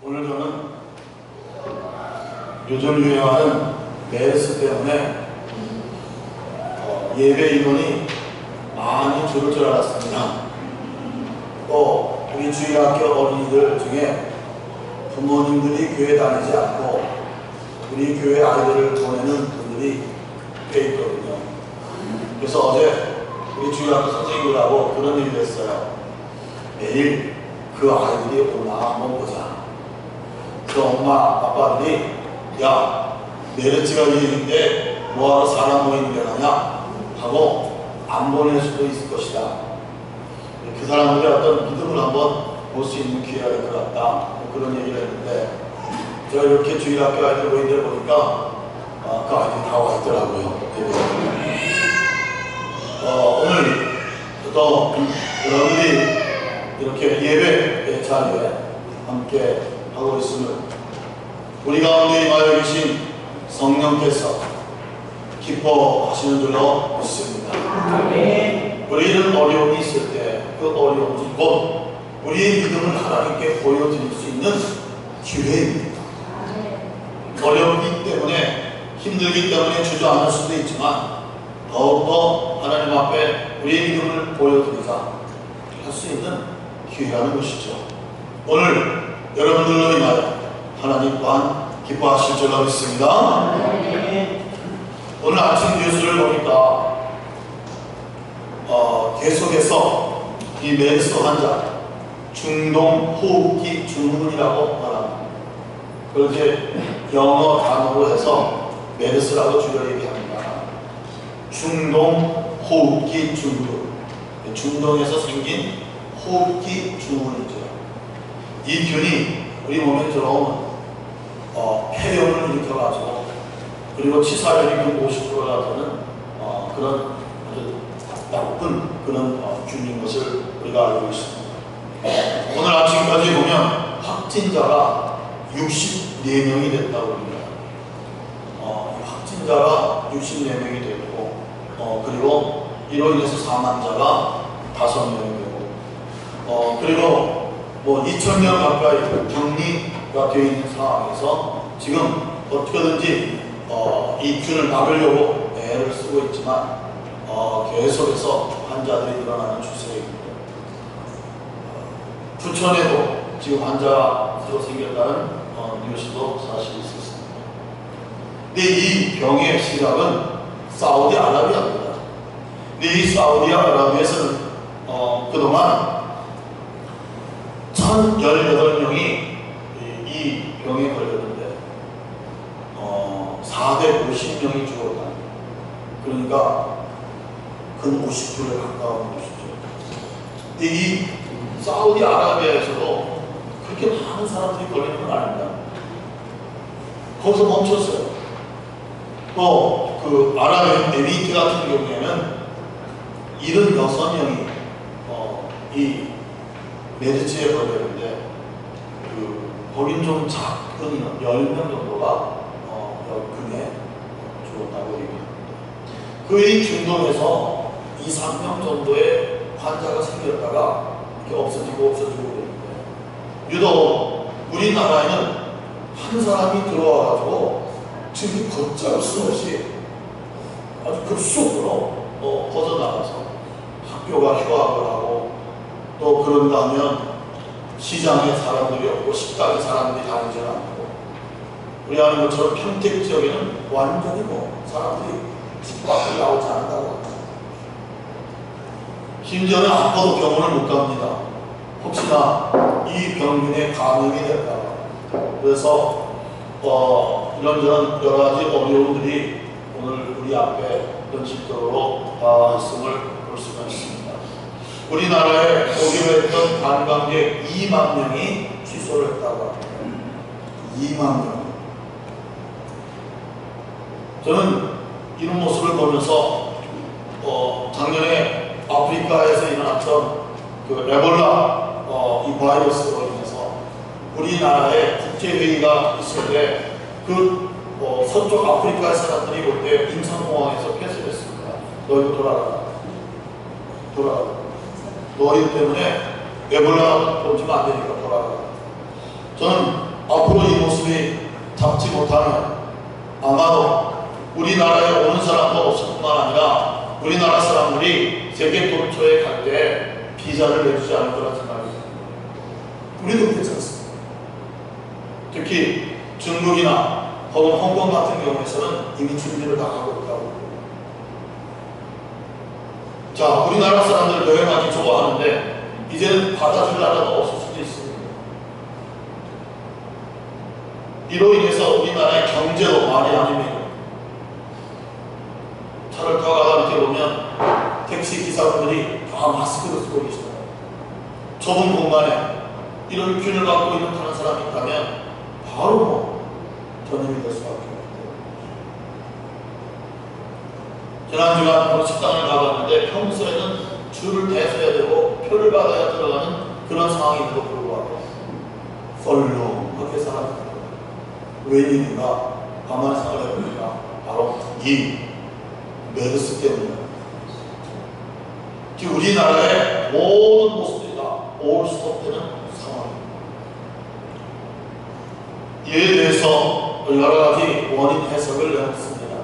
오늘 저는 요즘 유행하는 메르스 때문에 예배 인원이 많이 줄을 줄 알았습니다. 또 우리 주일학교 어린이들 중에 부모님들이 교회 다니지 않고 우리 교회 아이들을 보내는 분들이 꽤 있거든요. 그래서 어제 우리 주일학교 선생님들하고 그런 얘기를 했어요. 매일 그 아이들이 오나 한번 보자. 그래서 엄마 아빠들이 야, 메르츠가 유행인데 뭐하러 사람 모임을 하냐 하고 안 보낼 수도 있을 것이다. 그 사람들의 어떤 믿음을 한번 볼 수 있는 기회가 될 것 같다. 그런 얘기를 했는데 제가 이렇게 주일학교 아이들 모임들 보니까 그 아이들이 다 와 있더라고요. 오늘 또 여러분들이 이렇게 예배 자리에 함께 하고 있으면 우리 가운데 임하여 계신 성령께서 기뻐하시는 줄로 믿습니다. 아멘. 우리는 어려움이 있을 때 그 어려움이 곧 우리의 믿음을 하나님께 보여드릴 수 있는 기회입니다. 어렵기 때문에 힘들기 때문에 주저앉을 수도 있지만 더욱더 하나님 앞에 우리의 믿음을 보여드리자 할 수 있는 기회라는 것이죠. 오늘 여러분들로 인하여 하나님 또한 기뻐하실 줄로 믿습니다. 오늘 아침 뉴스를 보니까 계속해서 이 메르스 환자 중동 호흡기 증후군이라고 말합니다. 그걸 이제 영어 단어로 해서 메르스라고 줄여 얘기합니다. 중동 호흡기 증후군, 중동에서 생긴 호흡기 증후군이죠. 이 균이 우리 몸에 들어오면 폐렴을 일으켜가지고 그리고 치사율이 50%가 되는 그런 아주 나쁜 그런 균인 것을 우리가 알고 있습니다. 오늘 아침까지 보면 확진자가 64명이 됐다고 합니다. 확진자가 64명이 되고 그리고 이로 인해서 사망자가 5명이 되고 그리고 뭐 2,000명 가까이 격리가 되어 있는 상황에서 지금 어떻게든지 이 균을 막으려고 애를 쓰고 있지만 계속해서 환자들이 늘어나는 추세입니다. 부천에도 지금 환자가 새로 생겼다는 뉴스도 사실이 있었습니다. 근데 이 병의 시작은 사우디아라비아입니다. 근데 이 사우디아라비아에서는 그동안 1,018명이 이 병에 걸렸는데 450명이 죽었다. 그러니까 근 50%에 가까운 것이죠. 근데 이 사우디아라비아에서도 그렇게 많은 사람들이 걸리는 건 아닙니다. 거기서 멈췄어요. 또 그 아랍에미리트 같은 경우에는 76명이 이 메르츠에 걸렸는데 거긴 좀 작은 10명 정도가 금에 죽었다고 얘기합니다. 이 중동에서 2, 3명 정도의 환자가 생겼다가 이렇게 없어지고 그랬는데 유독 우리나라에는 한 사람이 들어와가지고 지금 걷잡을 수 없이 아주 급속도로 퍼져나가서 학교가 휴학을 하고 또 그런가 하면 시장에 사람들이 없고 식당에 사람들이 다니지 않고 우리 아는 것처럼 평택 지역에는 완전히 사람들이 집 밖을 나오지 않는다고 합니다. 심지어는 아파도 병원을 못 갑니다. 혹시나 이 병균에 감염이 될까 봐. 그래서 이런저런 여러 가지 어려움들이 오늘 우리 앞에 현실적으로 있음을 볼 수가 있습니다. 우리나라에 오기로 했던 관광객 2만 명이 취소를 했다고 합니다. 2만 명. 저는 이런 모습을 보면서 작년에 아프리카에서 일어났던 그 에볼라 이 바이러스로 인해서 우리나라에 국제회의가 있을 때 서쪽 아프리카 사람들이 볼 때 인천공항에서 폐쇄를 했습니다. 너희도 돌아가라. 너희 때문에 에볼라 던지면 안 되니까 돌아가라. 저는 정신이 잡지 못하면 아마도 우리나라에 오는 사람도 없을 뿐만 아니라 우리나라 사람들이 세계 도처에 갈 때 비자를 내주지 않을 거란 생각이 듭니다. 우리도 괜찮습니다. 특히 중국이나 혹은 홍콩 같은 경우에서는 이미 준비를 다 하고 있다고. 자, 우리나라 사람들 여행하기 좋아하는데 이제는 받아줄 나라가 없을 수도 있습니다. 이로 인해서 우리나라의 경제도 말이 아닙니다. 차를 타고 가다 이렇게 보면 택시 기사분들이 다 마스크를 쓰고 계시더라고요. 좁은 공간에 이런 균을 갖고 있는 다른 사람이 있다면 바로 전염이 될 수밖에 없고. 지난주간 어느 식당을 가봤는데 평소에는 줄을 대서야 되고 표를 받아야 들어가는 그런 상황임에도 불구하고 썰렁하게 사람들이 웬일인가 가만히 생각해 보니까 바로 이 메르스 때문에 지금 우리나라의 모든 모습들이 다 올스톱되는 상황입니다. 이에 대해서 여러 가지 원인 해석을 내놓습니다.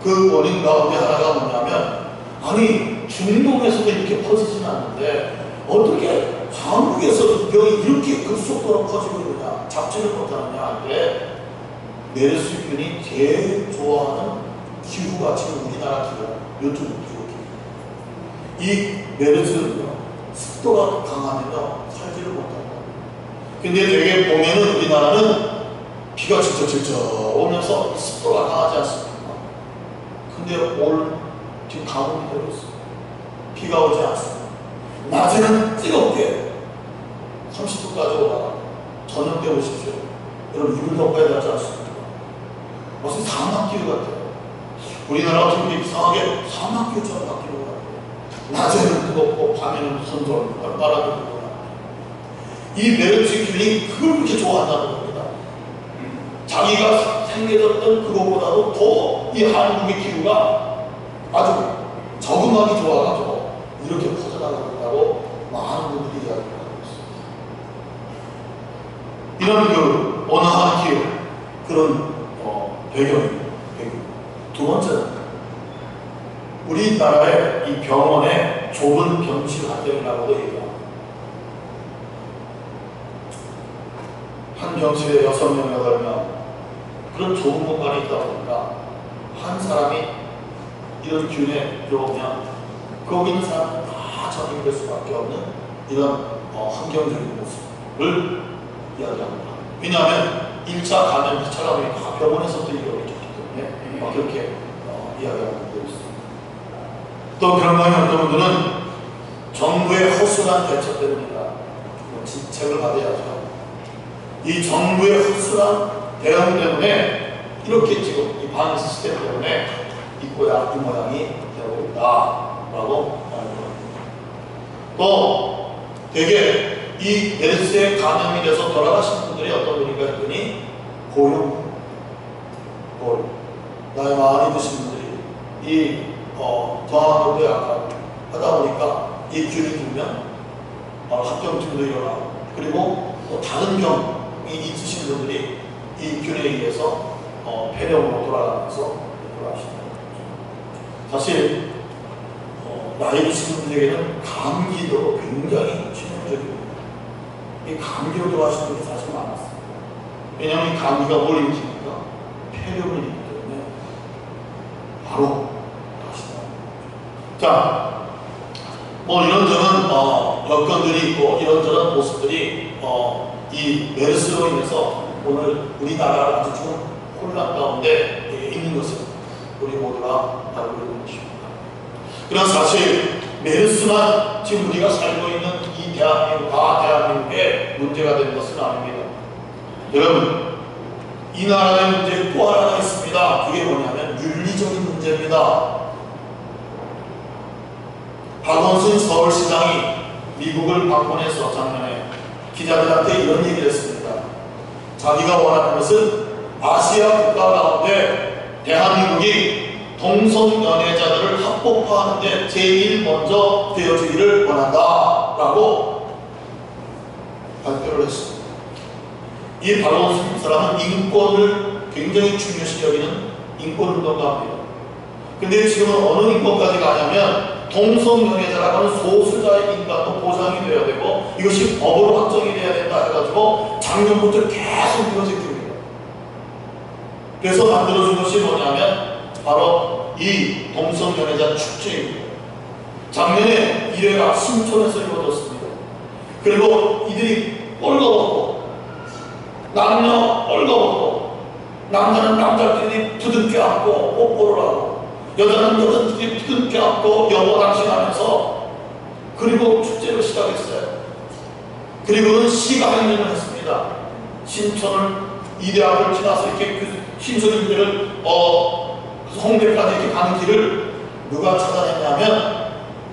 그 원인 가운데 하나가 뭐냐면, 아니 중동에서도 이렇게 퍼지지는 않는데 어떻게 한국에서 이 병이 이렇게 급속도로 퍼지고 있느냐, 잡지를 못하느냐 하는데, 메르스균이 제일 좋아하는 기후가 지금 우리나라 기후, 요즘 기후. 이 메르스는요, 습도가 강하면요 살지를 못합니다. 근데 되게 보면은 우리나라는 비가 질적질적 오면서 습도가 강하지 않습니까? 근데 지금 가뭄이 되고 있어요. 비가 오지 않습니다. 낮에는 뜨겁게 30도까지 오다가 저녁 때 오십시오. 여러분 이불 덮어야 되지 않습니까? 무슨 사막기후 같아요. 우리나라가 지금 이상하게 사막기후처럼 바뀌는 것 같아요. 낮에는 뜨겁고 밤에는 선선 바람이 불고. 이 메르스균이 그렇게 좋아한다는 겁니다. 자기가 생겨졌던 그것보다도 더 이 한국의 기후가 아주 적응하기 좋아가지고 이렇게 퍼져나가고 있다고 많은 분들이 이야기를 하고 있습니다. 이런 그 온화한 기후, 그런 배경입니다. 두 번째는 우리나라의 이 병원의 좁은 병실 환경이라고도 얘기합니다. 한 병실에 6명, 8명 그런 좁은 공간이 있다 보니까 한 사람이 이런 균에 들어오면 거기 있는 사람은 다 전염될 수밖에 없는 이런 환경적인 모습을 이야기합니다. 왜냐하면 1차 감염, 2차 감염이 다 병원에서부터 이루어졌기 때문에 그렇게 이야기하고 있습니다. 또 그런 방에 어떤 분들은 정부의 허술한 대처 때문이다. 직책을 받아야죠. 이 정부의 허술한 대응 때문에 이렇게 지금 이 방역 시스템 때문에 입고야 이 모양이 되고 있다라고 말합니다. 또 되게 이 메르스에 감염이 돼서 돌아가신 분들이 어떤 분인가 했더니 고령, 나이 많이 드신 분들이 이 저항력도 약하고 하다 보니까 이 균이 들면 합병증도 일어나고, 그리고 또 다른 병이 있으신 분들이 이 균에 의해서 폐렴으로 돌아가면서 돌아가십니다. 사실 나이 드신 분들에게는 감기도 굉장히 치명적입니다. 이 감기로 돌아가시는 분이 사실 많았어요. 왜냐하면 이 감기가 뭘 일으킵니까? 폐렴을 일으키기 때문에 바로 돌아가시다. 자, 이런저런 여건들이 있고 이런저런 모습들이 이 메르스로 인해서 오늘 우리나라가 아주 좀 혼란 가운데 있는 것을 우리 모두가 알고 있는 것입니다. 그래서 사실 메르스만 지금 우리가 살고 있는 이 대한민국의 문제가 되는 것은 아닙니다. 여러분, 이 나라의 문제 또 하나가 있습니다. 그게 뭐냐면 윤리적인 문제입니다. 박원순 서울시장이 미국을 방문해서 작년에 기자들한테 이런 얘기를 했습니다. 자기가 원하는 것은 아시아 국가 가운데 대한민국이 동성연애자들을 합법화하는 데 제일 먼저 되어주기를 원한다 라고 발표를 했습니다. 이 바로스 사람은 인권을 굉장히 중요시 여기는 인권운동가입니다. 근데 지금은 어느 인권까지 가냐면 동성연애자라고 하는 소수자의 인간도 보장이 돼야 되고 이것이 법으로 확정이 돼야 된다 해가지고 작년부터 계속 이루어진 겁니다. 그래서 만들어준 것이 뭐냐면 바로 이 동성연애자 축제입니다. 작년에 1회가 신촌에서 이루어졌습니다. 그리고 이들이 뻘거벗고 남녀 뻘거벗고 남자는 남자끼리 부둥켜 안고 뽀뽀를 하고 여자는 여자끼리 부둥켜 안고 여보 당신하면서 그리고 축제를 시작했어요. 그리고는 시가행진을 했습니다. 신촌을 이대학을 지나서 이렇게 그 신촌인들을 홍대까지 이렇게 가는 길을 누가 찾아냈냐면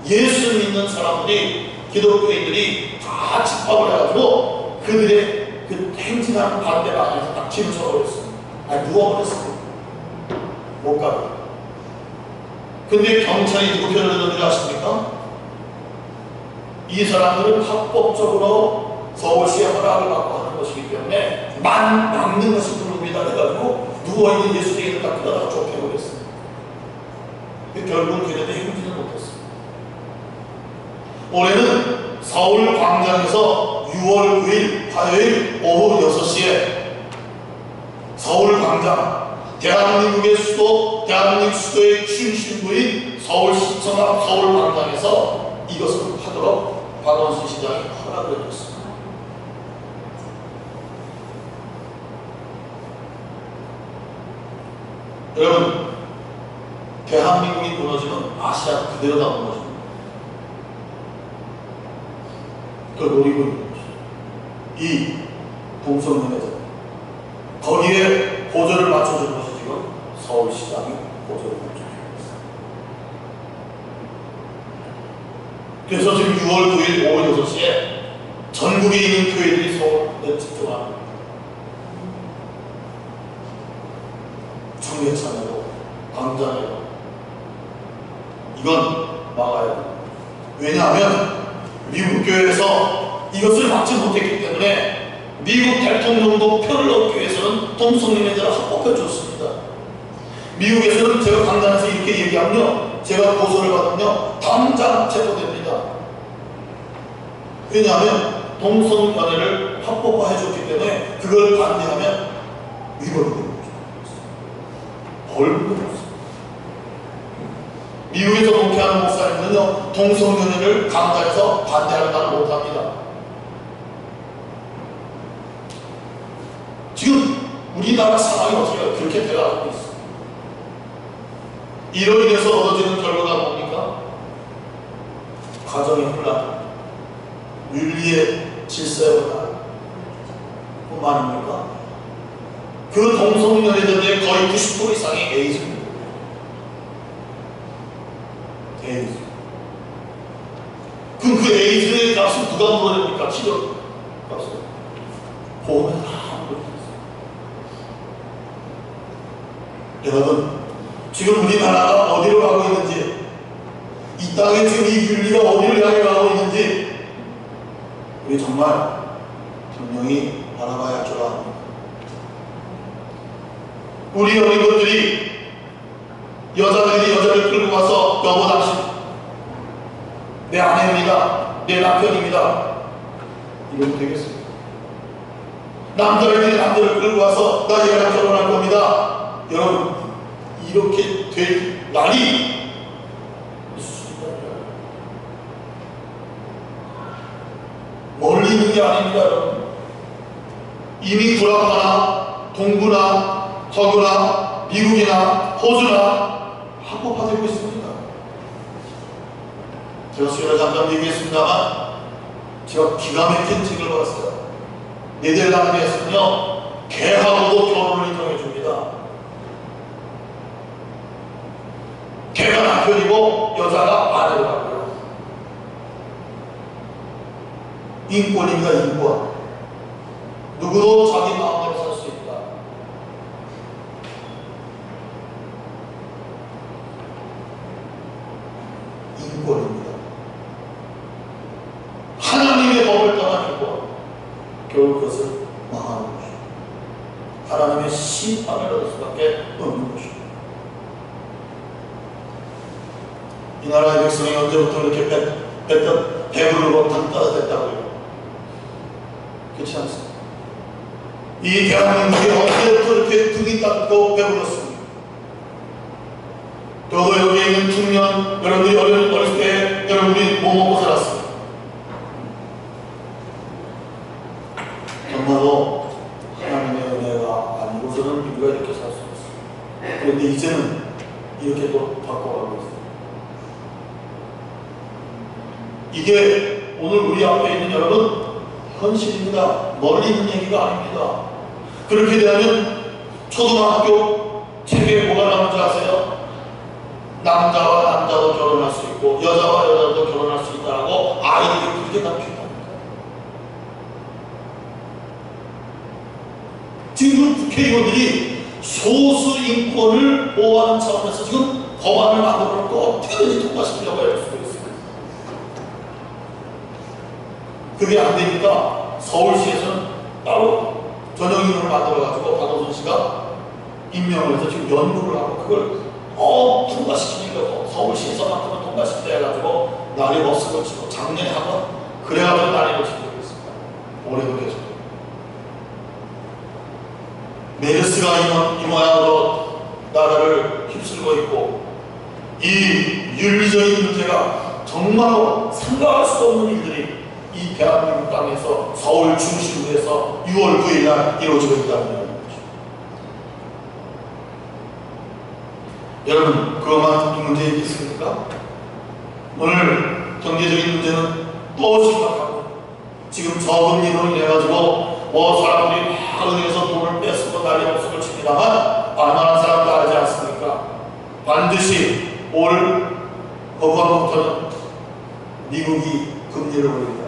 예수 믿는 사람들이 기독교인들이 다 집합을 해가지고 그들의 그 행진하는 반대 방향에서 딱 집을 쳐버렸어요. 아니 누워버렸어요. 못 가고. 근데 경찰이 누구 편을 들었는지 아십니까? 이 사람들은 합법적으로 서울시의 허락을 받고 하는 것이기 때문에 막는 것이 불법이다 해가지고 누워있는 예수쟁이를 딱 끌어다가 쫓겨버렸어요. 결국은 걔네들 행진을 못했어요. 올해는 서울 광장에서 6월 9일 화요일 오후 6시에 서울 광장, 대한민국의 수도, 대한민국 수도의 중심부인 서울시청 앞 서울 광장에서 이것을 하도록 박원순 시장이 허락을 해줬습니다. 여러분, 대한민국이 무너지면 아시아 그대로 다 무너집니다. 그걸 노리고 있는 것이죠. 이 동성연애자 거기에 보조를 맞춰주는 것이 지금 서울시장이 보조를 맞춰주고 있습니다. 그래서 지금 6월 9일 오후 6시에 전국에 있는 교회들이 서울에 집중합니다. 청계천으로 광장으로 이건 막아야 됩니다. 왜냐하면 미국 교회에서 이것을 막지 못했기 때문에 미국 대통령도 표를 얻기 위해서는 동성연애자를 합법해 줬습니다. 미국에서는 제가 강단에서 이렇게 얘기하면요, 제가 고소를 받으면요 당장 체포됩니다. 왜냐하면 동성연애를 합법화해 줬기 때문에 그걸 반대하면 위법이 되는 거죠. 벌금도 없습니다. 미국에서 목회하는 목사님들은요 동성연애를 강단에서 반대하는 말을 못합니다. 지금 우리나라 상황이 어떻게 그렇게 돼가고 있어요. 이로 인해서 얻어지는 결과가 뭡니까? 가정의 혼란, 윤리의 질서의 혼란 뿐만 아닙니까? 그 동성연애자들의 거의 90% 이상이 에이즈입니다. 에이즈. 그럼 그 에이즈의 값은 누가 물어냅니까? 치료 값을. 보험에서 다 물어냈어요. 여러분, 지금 우리나라가 어디로 가고 있는지, 이 땅에 지금 이 윤리가 어디를 향해 가고 있는지 우리 정말 분명히 알아봐야 할 줄 압니다. 우리 어린 것들이 여자들이 여자를 끌고 와서 여보 당신 내 아내입니다, 내 남편입니다 이러면 되겠습니까? 남자애들이 남자를 끌고 와서 나 얘랑 결혼할 겁니다 여러분 이렇게 될 날이 멀리 있는 게 아닙니다. 여러분 이미 구라파나 동부나 서구나 미국이나 호주나 합법화되고 있습니다. 제가 수요일에 잠깐 얘기했습니다만 제가 기가 막힌 책을 봤어요. 네덜란드에서는요 개하고도 결혼을 인정해 줍니다. 개가 남편이고 여자가 아내로 하고요. 인권입니다. 인권. 누구도 자기 마음대로 살 수 있다. 인권입니다. 하나님의 법을 떠난 인권. 결국 그것을 망하는 것입니다. 하나님의 심판을 얻을 수밖에 없는 것입니다. 이 나라의 백성이 언제부터 이렇게 배부르고 단따뜻했다고요? 그렇지 않습니다. 이 대한민국이 언제부터 이렇게 등이 따뜻고 배불렀습니다. 저도 여기 있는 청년 여러분들이 어렸을 때 여러분들이 뭐 먹고 살았습니다. 정말로 하나님의 은혜가 아니고서는 우리가 이렇게 살 수 없어요. 그런데 이제는 이렇게 또 바꿔가고 있어요. 이게 오늘 우리 앞에 있는 여러분 현실입니다. 멀리 있는 얘기가 아닙니다. 그렇게 되면 초등학교 책에 뭐가 나오는지 아세요? 남자와 남자도 결혼할 수 있고 여자와 여자도 결혼할 수 있다고 아이들이 그렇게 가르칩니다. 지금 국회의원들이 소수 인권을 보호하는 차원에서 지금 법안을 만들어 놓고 어떻게든지 통과시키려고 애쓰고 있습니다. 그게 안 되니까 서울시에서는 따로 전형인을 만들어가지고 박원순 씨가 임명을 해서 지금 연구를 하고 그걸 통과시키려고 서울시에서만큼은 통과시키자 해가지고 난리 법석을 치고 작년에 한번 그래가지고 난리를 치고 있습니다. 올해도 계속. 메르스가 이 모양으로 나라를 휩쓸고 있고 이 윤리적인 문제가 정말로 생각할 수 없는 일들이 이 대한민국 땅에서 서울 중심부에서 6월 9일 날 이루어지고 있다는 거죠. 여러분 그것만 이 문제 있겠습니까? 오늘 경제적인 문제는 또 심각하고 지금 저금리로 인해가지고 사람들이 막 은행에서 돈을 뺏고 난리 법석을 칩니다만 만만한 사람도 알지 않습니까? 반드시 올 거부한부터는 미국이 금리를 올립니다.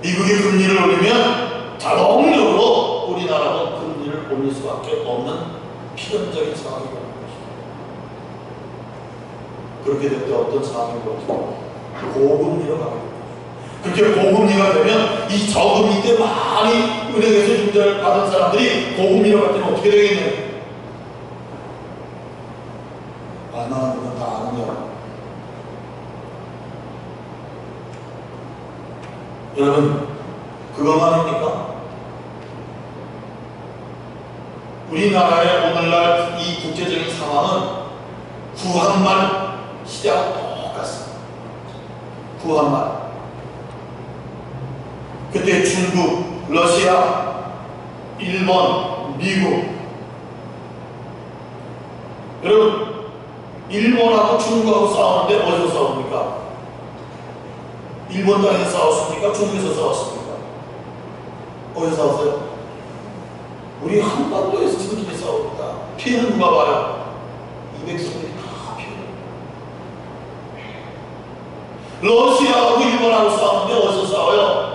미국이 금리를 올리면 자동적으로 우리나라도 금리를 올릴 수밖에 없는 필연적인 상황이 되는 것입니다. 그렇게 될 때 어떤 상황이 벌어지고 고금리로 가게 됩니다. 그렇게 고금리가 되면 이 저금리 때 많이 은행에서 융자를 받은 사람들이 고금리로 갈 때는 어떻게 되겠냐고. 만만한 분은 다 아느냐. 여러분 그것만입니까? 우리나라의 오늘날 이 국제적인 상황은 구한말 시대와 똑같습니다. 구한말. 그때 중국, 러시아, 일본, 미국. 여러분 일본하고 중국하고 싸우는데 어디서 싸웁니까? 일본 땅에서 싸웠습니까? 중국에서 싸웠습니까? 어디서 싸웠어요? 우리 한반도에서 지금까지 싸웁니다. 피해는 누가 봐요? 200성들이 다 피해요. 러시아하고 일본하고 싸우는데 어디서 싸워요?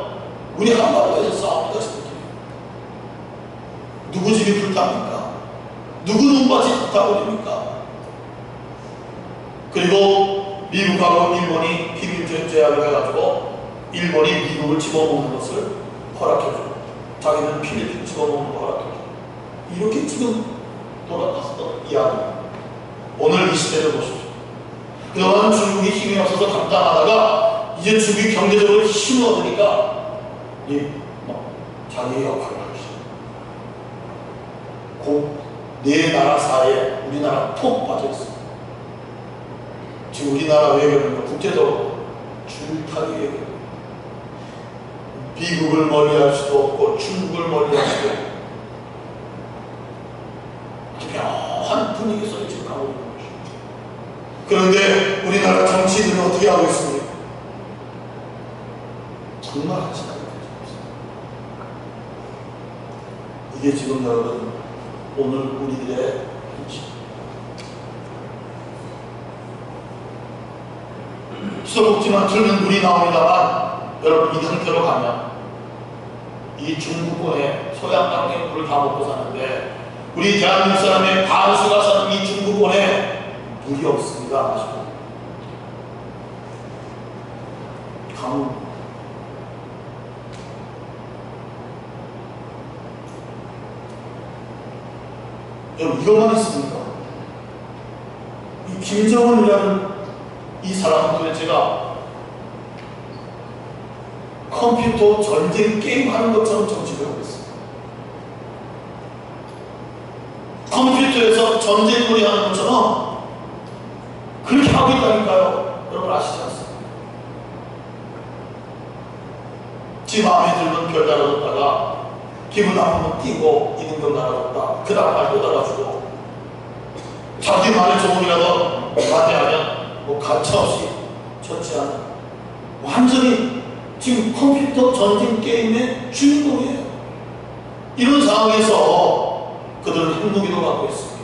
우리 한반도에서 싸웁니다. 지금까지. 누구 집이 불탑니까? 누구 눈밭이 불타버립니까? 그리고 미국하고 일본이 비밀제약을 해가지고 일본이 미국을 집어먹는 것을 허락해주고 자기는 필리핀 집어먹는 거 허락해주고 이렇게 지금 돌아갔었던 이야기입니다. 오늘 이 시대를 보십시오. 그동안 중국이 힘이 없어서 감당하다가 이제 중국이 경제적으로 힘을 얻으니까 자기의 역할을 하기 시작합니다. 네 나라 사이에 우리나라 푹 빠져있습니다. 지금 우리나라 외교는 국제적으로 줄타기 외교. 미국을 멀리할 수도 없고 중국을 멀리할 수도 없고 묘한 분위기 속에 지금 가고 있는 것입니다. 그런데 우리나라 정치인들은 어떻게 하고 있습니까? 정말 하지 않는 거죠. 이게 지금 여러분 오늘 우리들의 현실. 수도꼭지만 틀면 물이 나옵니다만 여러분 이 상태로 가면 이 중국권의 소양 땅에 물을 다 먹고 사는데 우리 대한민국 사람의 반수가 사는 이 중국권에 물이 없습니다. 아시죠? 강우 여러분, 이것만 있습니까? 이 김정은이라는 이 사람은 도대체가 컴퓨터 전쟁 게임 하는 것처럼 정치를 하고 있습니다. 컴퓨터에서 전쟁놀이 하는 것처럼 그렇게 하고 있다니까요. 여러분 아시지 않습니까? 지 마음에 들면 별 달아줬다가 기분 나쁘면 뛰고 있는 걸 달아줬다. 그 다음 날 또 달아주고 자기 말에 조금이라도 반대하면 뭐 가차없이 처치하는 완전히 지금 컴퓨터 전쟁 게임의 주인공이에요. 이런 상황에서 그들은 핵무기도 갖고 있습니다.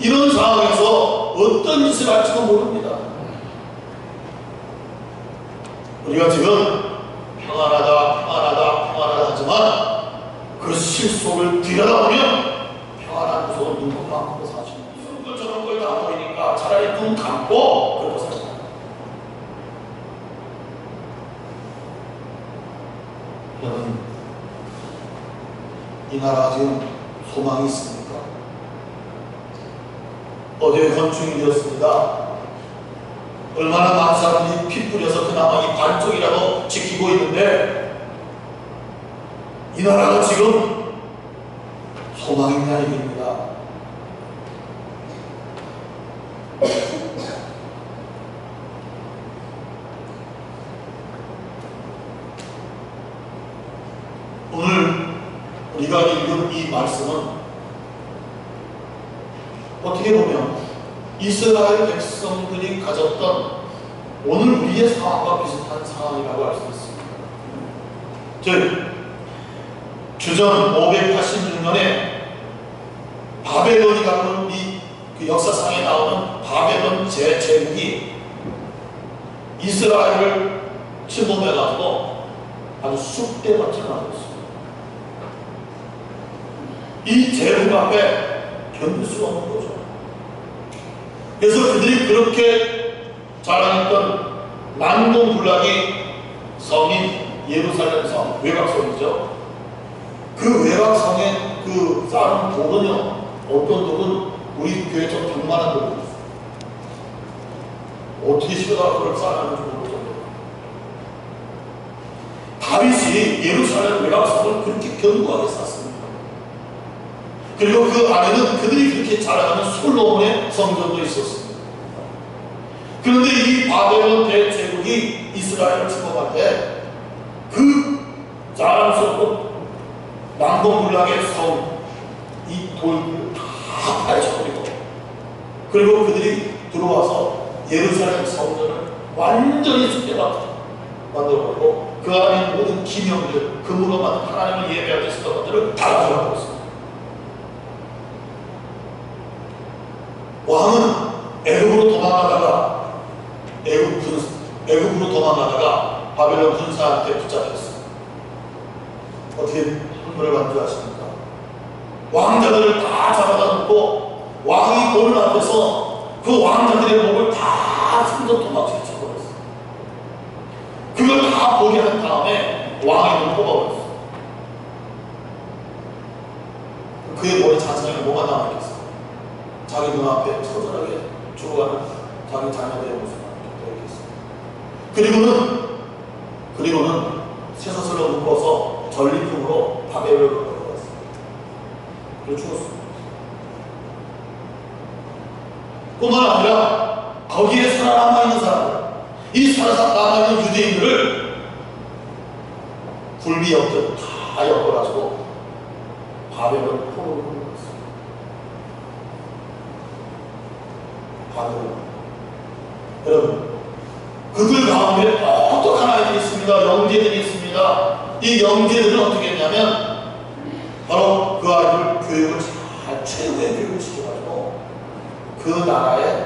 이런 상황에서 어떤 짓을 할지도 모릅니다. 우리가 지금 평안하다 하지만 그 실속을 들여다보면 평안한 구석은 눈곱 감고 사십니다. 이런 걸 저런 걸 다 보이니까 차라리 눈 감고 그러고 사십니다. 여러분, 이 나라가 지금 소망이 있습니까? 어제 건축이 되었습니다. 얼마나 많은 사람들이 피 뿌려서 그나마 이 반쪽이라도 지키고 있는데 이 나라가 지금 소망이 있는 얘기입니다. 오늘 우리가 읽은 이 말씀은 어떻게 보면 이스라엘 백성들이 가졌던 오늘 우리의 상황과 비슷한 상황이라고 할 수 있습니다. 즉 주전 586년에 바벨론이 갖는 그 역사상에 나오는 바벨론 제국이 이스라엘을 침범해가지고 아주 쑥대밭을 만들었습니다. 이 제국 앞에 견딜 수가 없는 거죠. 그래서 그들이 그렇게 자랑했던 난공불락이 성인 예루살렘 성, 외곽성이죠. 그 외곽성에 그 쌓은 돌은요, 어떤 돌은 우리 교회 좀 100만 원 돌이 있어요. 어떻게 시도가 그걸 쌓았는지 모르죠. 다윗이 예루살렘 외곽성을 그렇게 견고하게 쌓습니다. 그리고 그 안에는 그들이 그렇게 자랑하는 솔로몬의 성전도 있었습니다. 그런데 이 바벨론 대제국이 이스라엘을 침범할 때 그 자랑스럽고 난공불락의 성, 이 돌을 다 파헤쳐버리고 그리고 그들이 들어와서 예루살렘 성전을 완전히 쑥대밭으로 만들어버리고 그 안에 모든 기명들, 금으로 만든 하나님을 예배할 때 쓰던 것들을 다 가져가버렸습니다. 왕은 애굽으로 도망가다가 바벨론 군사한테 붙잡혔어요. 어떻게 흥분을 받는 줄 아십니까? 왕자들을 다 잡아다 놓고 왕이 보는 앞에서 그 왕자들의 목을 다 손도 토막질 쳐버렸어요. 그걸 다 보게 한 다음에 왕의 눈을 뽑아버렸어요. 그의 머리 잔상에 뭐가 남아있겠어요? 자기 눈앞에 처절하게 죽어가는 자기 자녀들의 모습을 되어있겠어요. 그리고는 쇠사슬로 묶어서 전리품으로 바벨론으로 걸어갔어요. 그리고 죽었습니다. 뿐만 아니라 거기에 살아남아있는 사람들, 이 살아남아있는 유대인들을 굴비 엮여 다 엮어가지고 바벨론 포로로 걸어갔어요. 바벨론. 여러분, 그들 가운데 똑똑한 아이들이 있습니다. 영재들이 있습니다. 이 영재들은 어떻게 했냐면 바로 그 아이들 교육을 잘 최고의 교육을 시켜가지고 그 나라에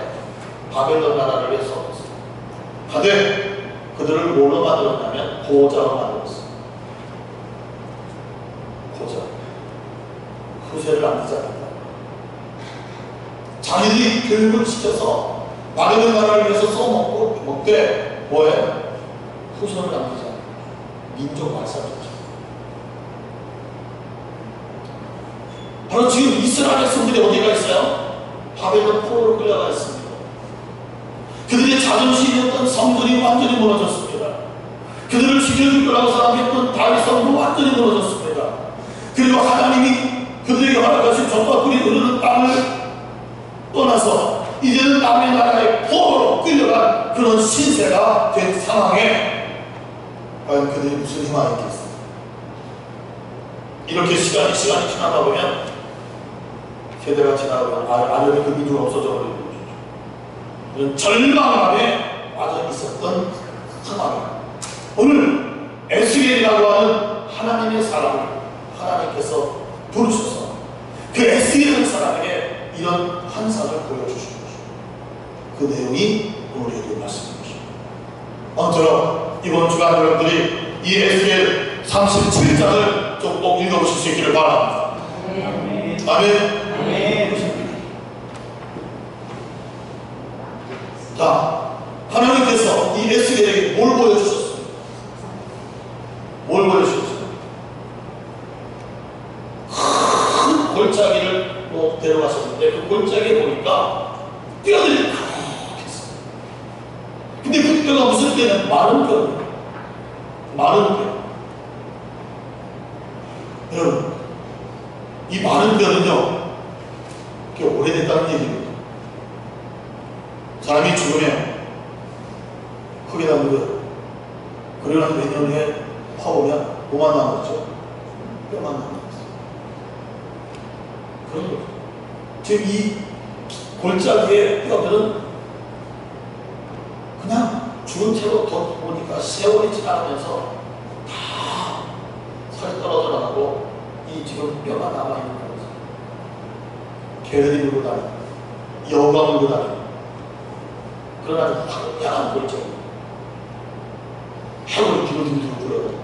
바벨론 나라를 위해서 얻었어요. 하되 그들을 뭘로 만들었냐면 보호자로 만들었어요. 보호자. 후세를 남기자합니다. 자기들이 교육을 시켜서 바벨론 나라를 위해서 써먹되 뭐해? 후손을 남기자. 민족 말살조차. 바로 지금 이스라엘 백성들이 어디가 있어요? 바벨론 포로로 끌려가 있습니다. 그들의 자존심이었던 성전이 완전히 무너졌습니다. 그들을 죽여줄 거라고 생각했던 다윗 성도 완전히 무너졌습니다. 그리고 하나님이 그들에게 허락하신 젖과 꿀이 흐르는 땅을 떠나서 이제는 남의 나라의 포로로 끌려간 그런 신세가 된 상황에 과연 그들이 무슨 희망이 있겠어요? 이렇게 시간이 지나다 보면, 세대가 지나다 보면 아련히 그 민족은 없어져 버리는 거죠. 이런 절망감에 빠져 있었던 상황입니다. 오늘 에스겔이라고 하는 하나님의 사람을 하나님께서 부르셔서 그 에스겔이라는 사람에게 이런 환상을 보여주신 거죠. 그 내용이 오늘의 말씀입니다. 아무쪼록 이번 주간 여러분들이 이 에스겔 37장을 좀 꼭 읽어보실 수 있기를 바랍니다. 아멘. 자, 하나님께서 이 에스겔에게 뭘 보여주셨어요? 뭘 보여주셨어요? 큰 골짜기를 데려가셨는데 그 골짜기에 보니까 뼈들이 가득했어요. 근데 그 뼈가 무슨 뼈냐면 마른 뼈예요. 마른 뼈. 여러분, 이 마른 뼈는요, 꽤 오래됐다는 얘기입니다. 사람이 죽으면 크게 나무고요. 그러고 나서 몇 년 후에 파보면 뭐만 남았죠? 뼈만 남았어요. 그런 거죠. 지금 이 골짜기의 뼈들은 그냥 죽은 채로 더 보니까 세월이 지나가면서 다 살이 떨어져 나가고 이 지금 뼈가 남아있는 거죠. 개들이 물고 다니고 여우가 물고 다니고 그러나 황량한 골짜기 해골이 뒤로뒤로 불어요.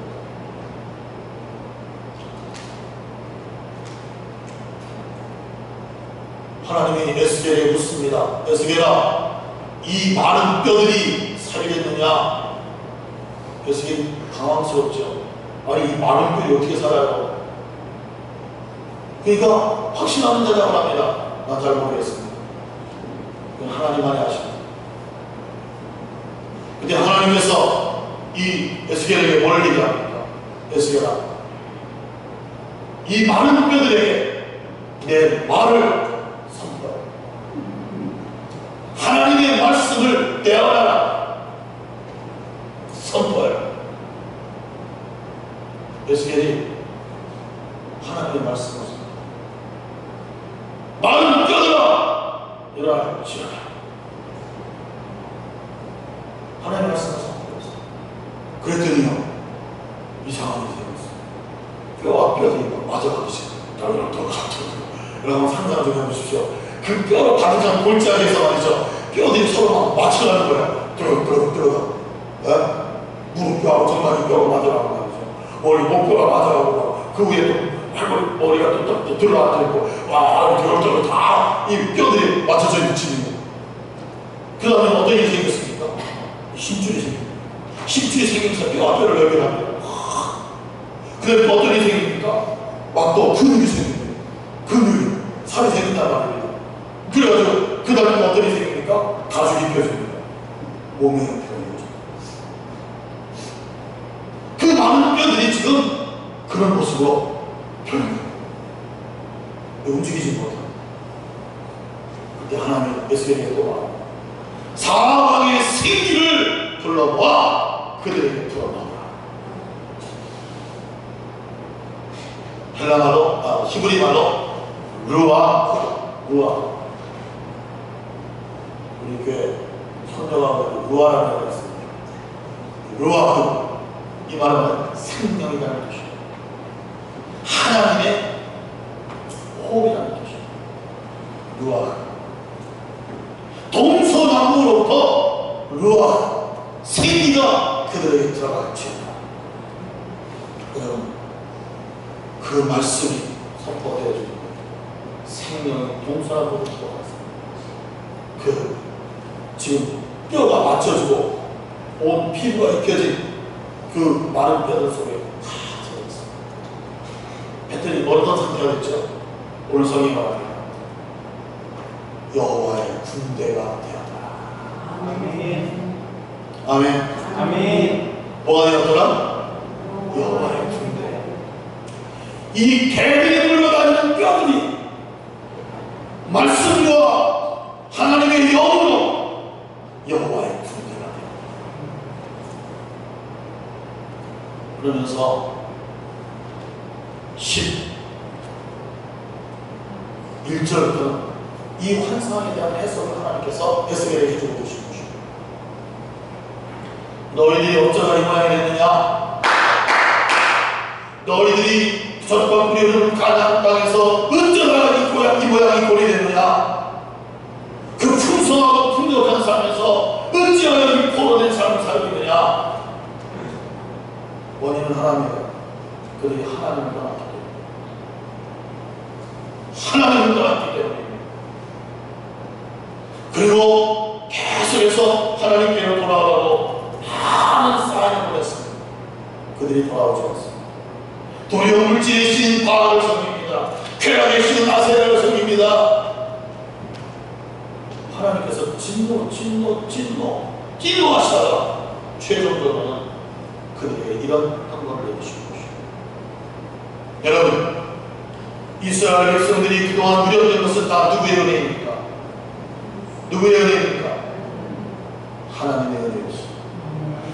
하나님이 에스겔에게 묻습니다. 에스겔아, 이 많은 뼈들이 살겠느냐? 에스겔이 당황스럽죠. 아니, 이 많은 뼈들이 어떻게 살아요? 그러니까 확신하는 대답을 합니다. 난 잘 모르겠습니다. 그건 하나님만이 아십니다. 근데 하나님께서 이 에스겔에게 뭘 얘기합니까? 에스겔아, 이 많은 뼈들에게 내 말을 선포해. 하나님의 말씀을 떼어내라. 선포해. 에스겔이 하나님의 말씀을 선포해. 많은 뼈들아, 일어나 지어라. 하나님의 말씀을 선포했어요. 그랬더니요, 이상한 일이 생겼어요. 뼈와 뼈들이 맞아가기 시작해요. 여러분 상상을 좀 해보십시오. 그 뼈로 가득한 골짜기에서 말이죠, 뼈들이 서로 막 맞춰가는 거야. 들어가. 무릎뼈하고 정강이 뼈가 맞아가고 말이죠. 머리 목뼈가 맞아가고, 그 위에 또 팔머리 머리가 또 들어앉아 있고, 와, 이렇게 다 이 뼈들이 맞춰져 있는 집이고. 그 다음에 어떤 일이 생겼습니까? 힘줄이 생깁니다. 힘줄이 생기면서 뼈와 뼈를 연결합니다. 그 다음에 또 어떤 일이 생깁니까? 막 또 근육이 생깁니다. 근육이, 살이 생긴단 말입니다. 그래가지고 그 다음에 또 어떤 일이 생깁니까? 가죽이 펴집니다. 몸의 형태가 이루어집니다. 그 많은 뼈들이 지금 그런 모습으로 변합니다. 움직이지 못합니다. 근데 하나님 에스겔에게 또 말합니다. 사방의 생기를 불러모아 그들에게 풀어놓으라. 헬라말로, 히브리 말로 루아. 우리 교회 선녀가 루아라는 말이 있습니다. 루아, 이 말은 생명이라는 뜻이에요. 하나님의 호흡이라는 뜻이에요. 루아. 동서남북으로부터 루아, 생기가 그들에게 들어갔지요. 여러분, 그 말씀이 선포되어지는 거예요. 생명이 동서남북으로 들어갔어요. 그 지금 뼈가 맞춰지고 온 피부가 입혀진 그 마른 뼈들 속에 다 들어있어요. 배터리 멀던 상태가 됐죠. 오늘 성이 말합니다. 여호와의 군대가 되었다. 아멘. 아멘. 아멘. 뭐가 되었더라? 여호와의 군대. 이 개들이 물러다니는 뼈들이 말씀과 하나님의 영으로 여호와의 군대가 되었다. 그러면서 11절부터 이 환상에 대한 해석을 하나님께서 에스겔에게 해주고 계신 것입니다. 너희들이 어쩌다 이 모양이 됐느냐? 너희들이 젖과 꿀이 흐르는 가나안 땅에서 어쩌다가 이 모양이 꼴이 됐느냐? 그 풍성하고 풍족한 삶에서 어찌하여 이 포로된 삶을 살고 있느냐? 원인은 하나님이에요. 그들이 하나님을 떠났기 때문에. 하나님을 떠났기 때문에. 그리고 계속해서 하나님께로 돌아가고 많은 사인을 보냈습니다. 그들이 돌아오지 않습니다. 도리어 물질의 신 바알을 섬깁니다. 쾌락의 신 아세라를 섬깁니다. 하나님께서 진노하시다가 최종적으로는 그들에게 이런 한번을 내주신 것입니다. 여러분, 이스라엘 백성들이 그동안 누렸던 것은 다 누구의 은혜입니까? 누구의 은혜입니까? 하나님의 은혜였습니다.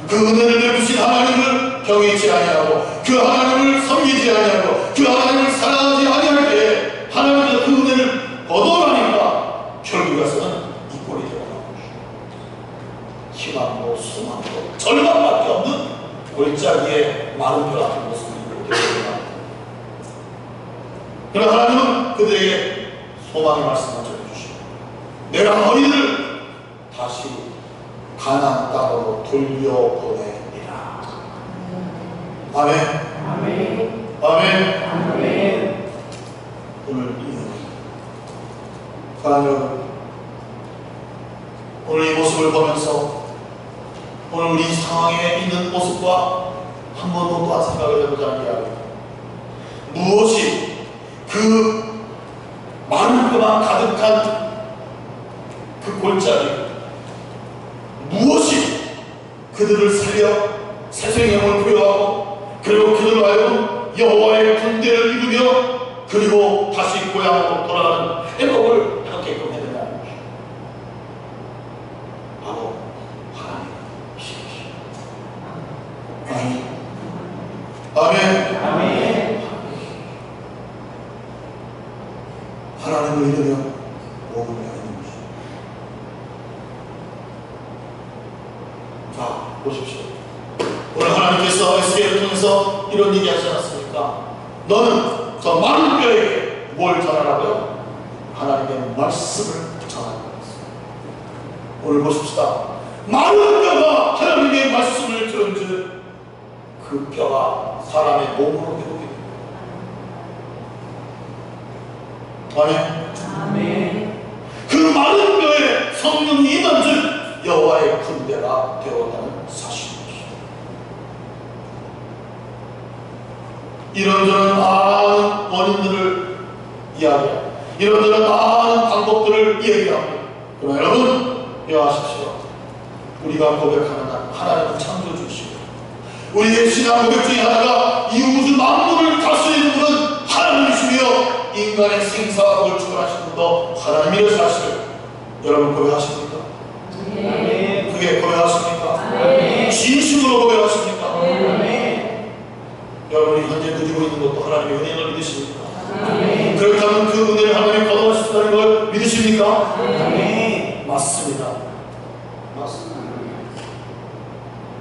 그 은혜를 베푸신 하나님을 경외치 아니하고 그 하나님을 섬기지 아니하고 그 하나님을 사랑하지 아니할 때에 하나님께서 그 은혜를 거둬가니까 결국 가서는 이 꼴이 되어가는 것입니다. 희망도 소망도 절망밖에 없는 골짜기에 마른 뼈 같은 모습을 입고 되어갑니다. 그러나 하나님은 그들에게 소망의 말씀을 전해주시고 내가 너희를 다시 가나안 땅으로 돌려보내리라. 아멘. 아멘. 아멘. 아멘. 오늘 이 사랑하는 여러분, 오늘 이 모습을 보면서 오늘 우리 상황에 있는 모습과 한 번 더 또한 생각을 해보자는 이야기입니다. 무엇이 그 마른 뼈만 가득한 그 골짜기, 무엇이 그들을 살려 새생명을 부여하고 그리고 그들로 하여금 여호와의 군대를 이루며 그리고 다시 고향으로 돌아가는 회복을 하게끔 해드리는 것입니다. 바로 하나님이십니다. 아멘. 아멘. 아멘. 하나님을 잃으면 모든 게 아닌 것입니다. 자, 보십시오. 오늘 하나님께서 에스겔을 통해서 이런 얘기 하지 않았습니까? 너는 저 마른 뼈에게 뭘 전하라고요? 하나님의 말씀을 전하라고 했습니다. 오늘 보십시다. 마른 뼈가 하나님의 말씀을 들은즉 그 뼈가 사람의 몸으로 회복이 됩니다. 아멘. 아멘. 그 마른 뼈에 성령이 임한즉 여호와의 군대가 되었다는 사실입니다. 이런저런 많은 원인들을 이야기하고 이런저런 많은 방법들을 얘기하고 그러나 여러분 기억하십시오. 우리가 고백하는 하나님은 창조주시고 우리의 신앙 고백 중에 하나가 이 우주 만물을 다스리는 분은 하나님이시며 인간의 생사학을 주관하시는 분도 하나님이라는 사실을 여러분 고백하십니까? 네. 그게 고백하십니까? 네. 진심으로 고백하십니까? 네. 여러분이 현재 누리고 있는 것도 하나님의 은혜를 믿으십니까? 네. 그렇다면 그 은혜를 하나님이 거둬가신다는 걸 믿으십니까? 네. 맞습니다. 맞습니다.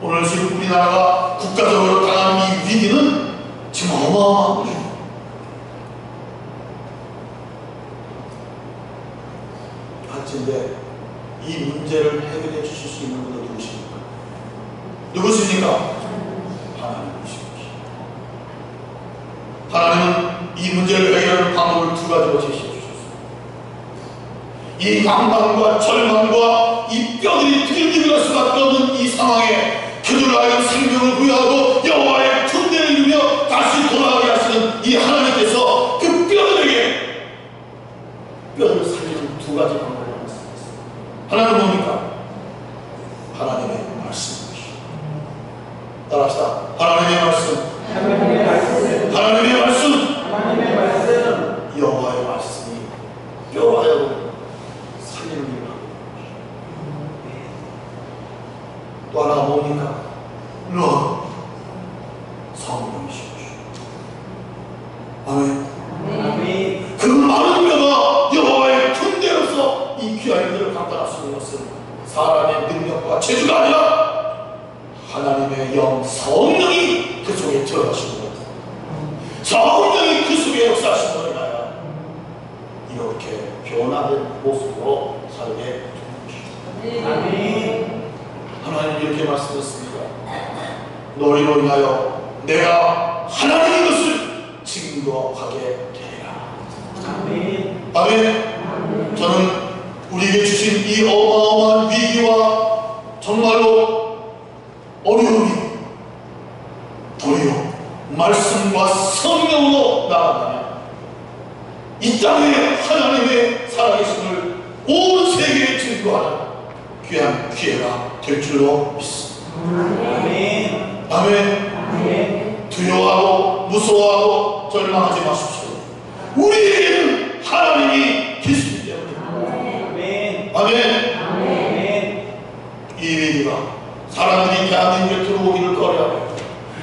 오늘 지금 우리나라가 국가적으로 당하는 이 위기는 지금 어마어마한 것입니다. 근데 이 문제를 해결해 주실 수 있는 분은 누구십니까? 누구십니까? 하나님이십니다. 하나님은 이 문제를 해결하는 방법을 두 가지로 제시해 주셨습니다. 이 강박과 절망과 이 뼈들이 들들갈 수밖에 없는 이 상황에 그들을 하여금 생명을 부여하고 여호와의 군대를 이루며 다시 돌아가게 하시는 이 하나님께서 그 뼈들에게 섬기시옵시고. 아멘. 아멘. 그 많은 자가 여호와의 군대로서 이 귀한 일들을 감당할 수 있는 것은 사람의 능력과 재주가 아니라 하나님의 영 성령이 그 속에 들어가시는 것, 성령이 그 속에 역사하시는 것을 인하여 이렇게 변화된 모습으로 살게 됩니다. 아멘. 하나님 이렇게 말씀하셨습니다. 너희로 인하여 내가 하나님인 것을 증거하게 되리라. 아멘. 아멘. 저는 우리에게 주신 이 어마어마한 위기와 정말로 어려움이 도리어 말씀과 성령으로 나아가면 이 땅에 하나님의 살아계심을 온 세계에 증거하는 귀한 기회가 될 줄로 믿습니다. 아멘. 아멘. 아멘. 두려워하고 무서워하고 절망하지 마십시오. 우리에게는 하나님이 계시기 때문에. 아멘. 아멘. 아멘. 이 위기가 사람들이 대한민국에 들어오기를 거래하고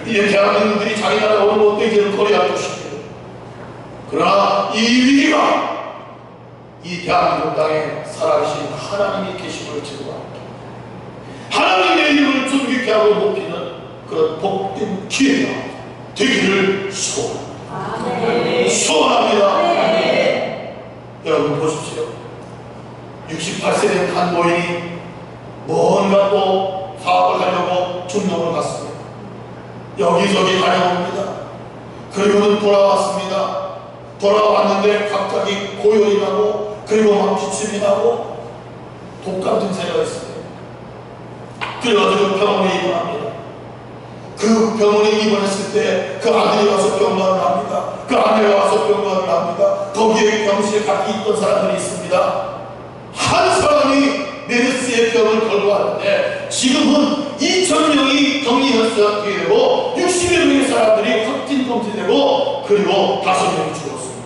이제 대한민국들이 자기 나라에 오는 것도 이제는 거래할 것이고, 그러나 이 위기가 이 대한민국 땅에 살아계신 하나님이 계심을 증거합니다. 하나님의 이름을 존귀케 하고 높이는 그런 복된 기회가 되기를 소원합니다. 소원합니다. 여러분 보십시오. 68세 된 한 노인이 뭔가 또 사업을 하려고 중동을 갔습니다. 여기저기 다녀옵니다. 그리고는 돌아왔습니다. 돌아왔는데 갑자기 고열이 나고, 그리고 막 기침이 나고 독감 증세가 있습니다. 그래가지고 병원에 입원합니다. 그 병원에 입원했을 때 그 아들이 와서 병간을 합니다. 그 아내가 와서 병간을 합니다. 거기에 병실에 같이 있던 사람들이 있습니다. 한 사람이 메르스의 병을 걸고 왔는데 지금은 2,000명이 격리해서 되고 60여 명의 사람들이 확진 검진되고, 그리고 5명이 죽었습니다.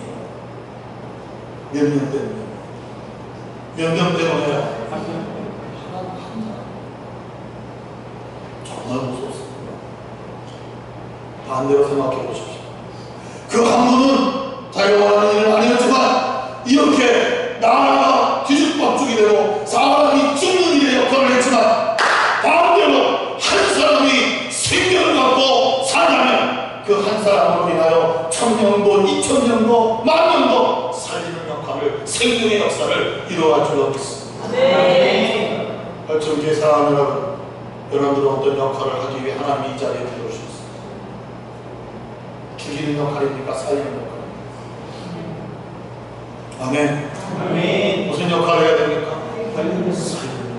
몇 명 때문에? 몇 명 때문에? 정말 무섭습니다. 반대로 생각해 보십시오. 그 한 분은 자기가 원하는 일은 아니었지만 이렇게 나라가 뒤죽박죽이 되고 사람이 죽는 일의 역할을 했지만, 반대로 한 사람이 생명을 갖고 살아나면 그 한 사람으로 인하여 1,000명도 2,000명도 10,000명도 살리는 역할을, 생명의 역사를 이루어갈 줄로 믿습니다. 발전교회 사랑하는 여러분, 여러분들은 어떤 역할을 하기 위해 하나님이 이 자리에 부르셨습니다. 죽이는 역할입니까? 살리는 역할입니까? 아멘. 아멘. 무슨 역할을 해야 됩니까? 살리는 살리는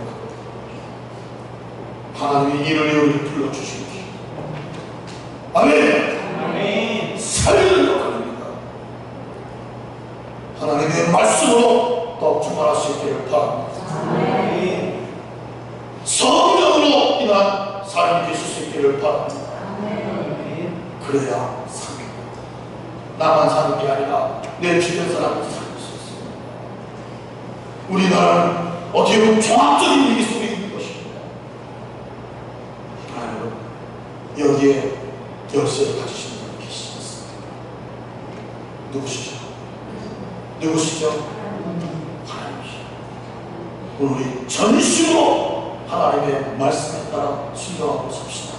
역할. 하나님이 이를 우리를 불러주십니다. 아멘. 아멘. 살리는 역할입니다. 하나님의 말씀으로 더 충만할 수 있기를 바랍니다. 아멘. 성령으로 인한 삶이 되실 수 있기를 바랍니다. 아멘. 그래야 삽니다. 나만 사는 게 아니라 내 주변 사람도 살 수 있습니다. 우리나라는 어떻게 보면 종합적인 위기 속에 있는 것입니다. 하나님은 여기에 열쇠를 가지시는 분이 계시습니다. 누구시죠? 누구시죠? 하나님이시죠. 오늘 우리 전심으로 하나님의 말씀에 따라 순종하고 삽시다.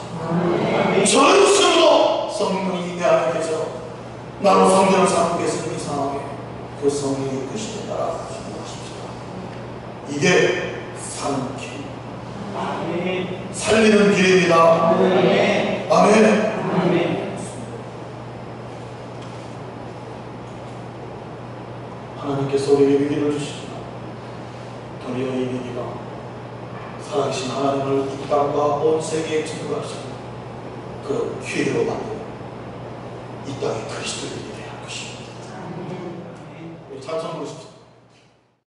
전심으로 성령이 내 안에 계셔 나로 성전을 삼고 계시는 이 상황에 그 성령이 이끄시는 따라 순종하십시다. 이게 사는 길, 아멘. 살리는 길입니다. 아멘. 아멘. 아멘. 하나님께서 우리에게 위기를 주시지만 도리어 이 위기가 살아계신 하나님을 이 땅과 온 세계에 증거하시는 그 기회로 만들어 이 땅에 그리스도인이 되게 할 것입니다. 우리 찬송 부르십시오.